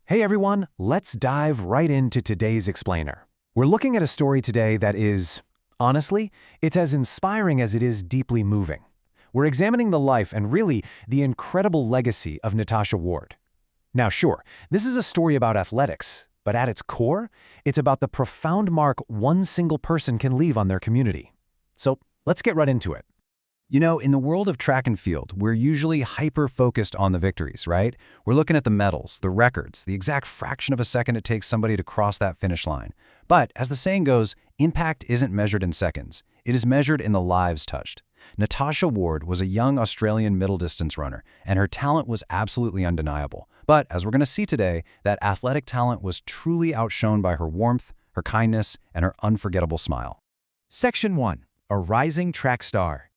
Hey everyone, let's dive right into today's explainer. We're looking at a story today that is, honestly, it's as inspiring as it is deeply moving. We're examining the life and really the incredible legacy of Natasha Ward. Now sure, this is a story about athletics, but at its core, it's about the profound mark one single person can leave on their community. So let's get right into it. You know, in the world of track and field, we're usually hyper-focused on the victories, right? We're looking at the medals, the records, the exact fraction of a second it takes somebody to cross that finish line. But as the saying goes, impact isn't measured in seconds. It is measured in the lives touched. Natasha Ward was a young Australian middle-distance runner, and her talent was absolutely undeniable. But as we're going to see today, that athletic talent was truly outshone by her warmth, her kindness, and her unforgettable smile. Section 1. A Rising Track Star.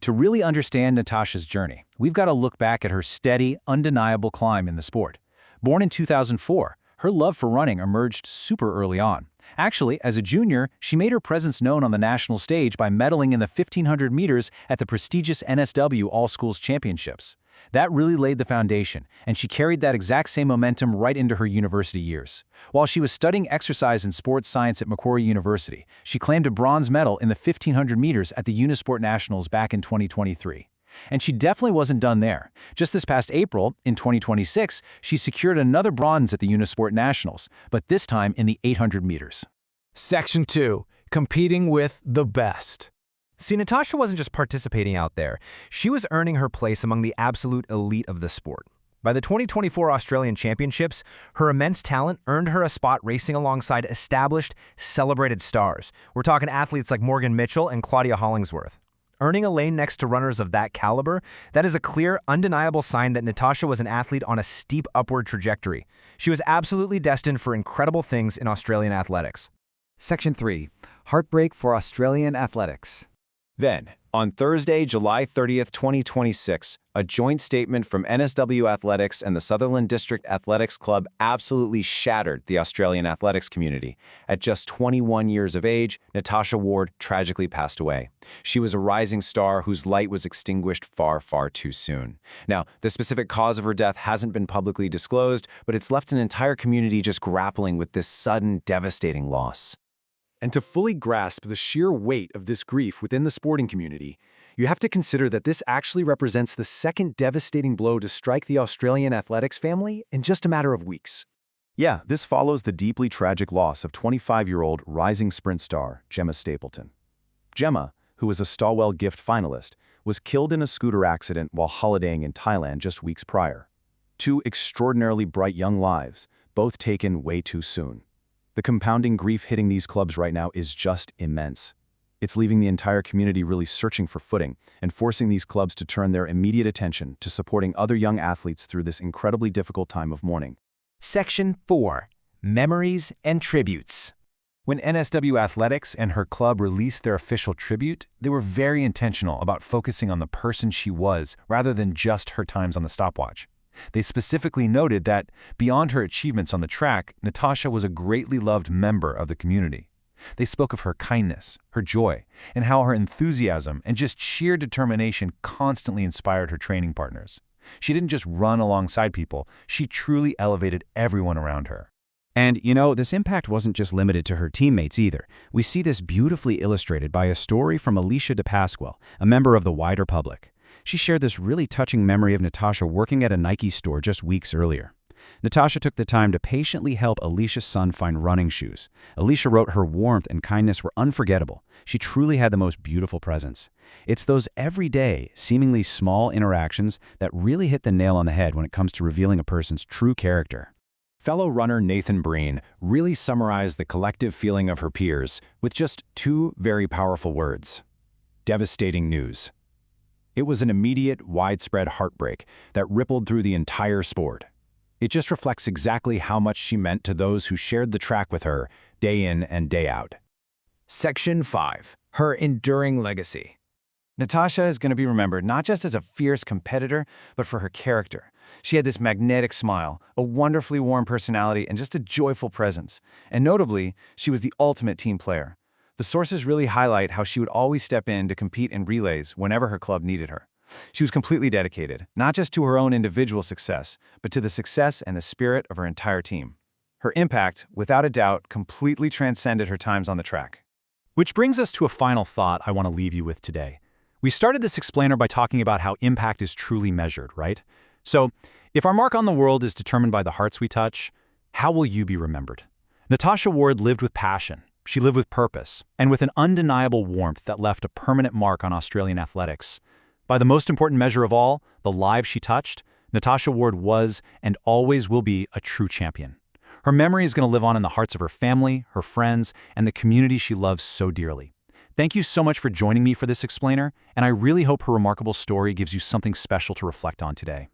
To really understand Natasha's journey, we've got to look back at her steady, undeniable climb in the sport. Born in 2004, her love for running emerged super early on. Actually, as a junior, she made her presence known on the national stage by medaling in the 1500 meters at the prestigious NSW All-Schools Championships. That really laid the foundation, and she carried that exact same momentum right into her university years. While she was studying exercise and sports science at Macquarie University, she claimed a bronze medal in the 1500 meters at the Unisport Nationals back in 2023. And she definitely wasn't done there. Just this past April, in 2026, she secured another bronze at the Unisport Nationals, but this time in the 800 meters. Section 2. Competing with the best. See, Natasha wasn't just participating out there. She was earning her place among the absolute elite of the sport. By the 2024 Australian Championships, her immense talent earned her a spot racing alongside established, celebrated stars. We're talking athletes like Morgan Mitchell and Claudia Hollingsworth. Earning a lane next to runners of that caliber, that is a clear, undeniable sign that Natasha was an athlete on a steep upward trajectory. She was absolutely destined for incredible things in Australian athletics. Section 3. Heartbreak for Australian Athletics. Then, on Thursday, July 30th, 2026, a joint statement from NSW Athletics and the Sutherland District Athletics Club absolutely shattered the Australian athletics community. At just 21 years of age, Natasha Ward tragically passed away. She was a rising star whose light was extinguished far, far too soon. Now, the specific cause of her death hasn't been publicly disclosed, but it's left an entire community just grappling with this sudden, devastating loss. And to fully grasp the sheer weight of this grief within the sporting community, you have to consider that this actually represents the second devastating blow to strike the Australian athletics family in just a matter of weeks. Yeah, this follows the deeply tragic loss of 25-year-old rising sprint star Gemma Stapleton. Gemma, who was a Stawell Gift finalist, was killed in a scooter accident while holidaying in Thailand just weeks prior. Two extraordinarily bright young lives, both taken way too soon. The compounding grief hitting these clubs right now is just immense. It's leaving the entire community really searching for footing and forcing these clubs to turn their immediate attention to supporting other young athletes through this incredibly difficult time of mourning. Section 4. Memories and Tributes. When NSW Athletics and her club released their official tribute, they were very intentional about focusing on the person she was rather than just her times on the stopwatch. They specifically noted that, beyond her achievements on the track, Natasha was a greatly loved member of the community. They spoke of her kindness, her joy, and how her enthusiasm and just sheer determination constantly inspired her training partners. She didn't just run alongside people, she truly elevated everyone around her. And, you know, this impact wasn't just limited to her teammates either. We see this beautifully illustrated by a story from Alicia De Pasquale, a member of the wider public. She shared this really touching memory of Natasha working at a Nike store just weeks earlier. Natasha took the time to patiently help Alicia's son find running shoes. Alicia wrote her warmth and kindness were unforgettable. She truly had the most beautiful presence. It's those everyday, seemingly small interactions that really hit the nail on the head when it comes to revealing a person's true character. Fellow runner Nathan Breen really summarized the collective feeling of her peers with just two very powerful words: devastating news. It was an immediate, widespread heartbreak that rippled through the entire sport. It just reflects exactly how much she meant to those who shared the track with her day in and day out. Section 5. Her enduring legacy. Natasha is going to be remembered not just as a fierce competitor, but for her character. She had this magnetic smile, a wonderfully warm personality, and just a joyful presence. And notably, she was the ultimate team player. The sources really highlight how she would always step in to compete in relays whenever her club needed her. She was completely dedicated, not just to her own individual success, but to the success and the spirit of her entire team. Her impact, without a doubt, completely transcended her times on the track. Which brings us to a final thought I want to leave you with today. We started this explainer by talking about how impact is truly measured, right? So, if our mark on the world is determined by the hearts we touch, how will you be remembered? Natasha Ward lived with passion. She lived with purpose, and with an undeniable warmth that left a permanent mark on Australian athletics. By the most important measure of all, the lives she touched, Natasha Ward was and always will be a true champion. Her memory is going to live on in the hearts of her family, her friends, and the community she loves so dearly. Thank you so much for joining me for this explainer, and I really hope her remarkable story gives you something special to reflect on today.